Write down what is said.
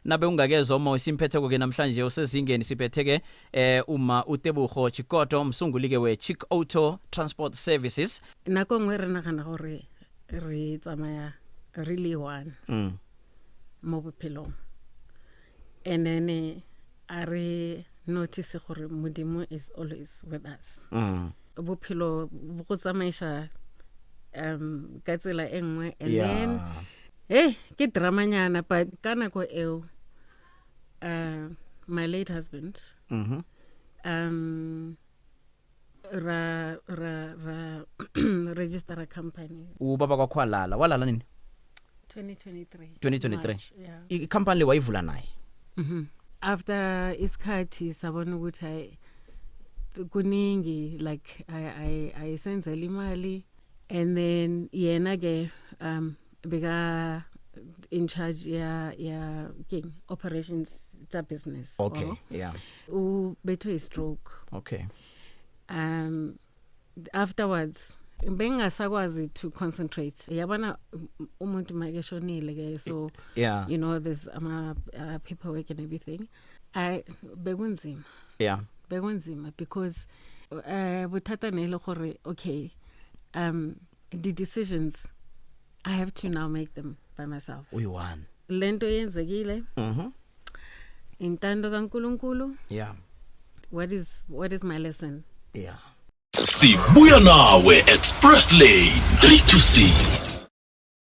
nabe ungakezwa uma usimphetheko ke namhlanje usezingeni siphetheke uma uTebogo Chikoto msunguli ke we Chick Auto Transport Services. Nako ngwe re nagana gore re tsamaya really one mo bophelong, and then are notice gore Modimo is always with us. Bophelo bo tsamaisha ka tsela engwe, and then ke drama nyana, but ka nako eo my late husband ra register a company. Ubaba kwakho walala nini? 2023 March, yeah. I-company le wayivula naye. After isikhathi sabona ukuthi kuningi, like I senzela imali, and then yena ke bega in charge ya king operations ta business. Okay, yeah. Between stroke. Okay. Afterwards bengasakwazi to concentrate. Yabona umuntu makeshonile ke, so yeah, you know, there's paperwork and everything. Bekunzima. Yeah. Bekunzima because buthatha nele gore okay, the decisions I have to now make them by myself. Uyi-one. Lento yenzekile. Intando kaNkulunkulu. Yeah. What is my lesson? Yeah. Sibuya nawe Express Lane 3 to 6.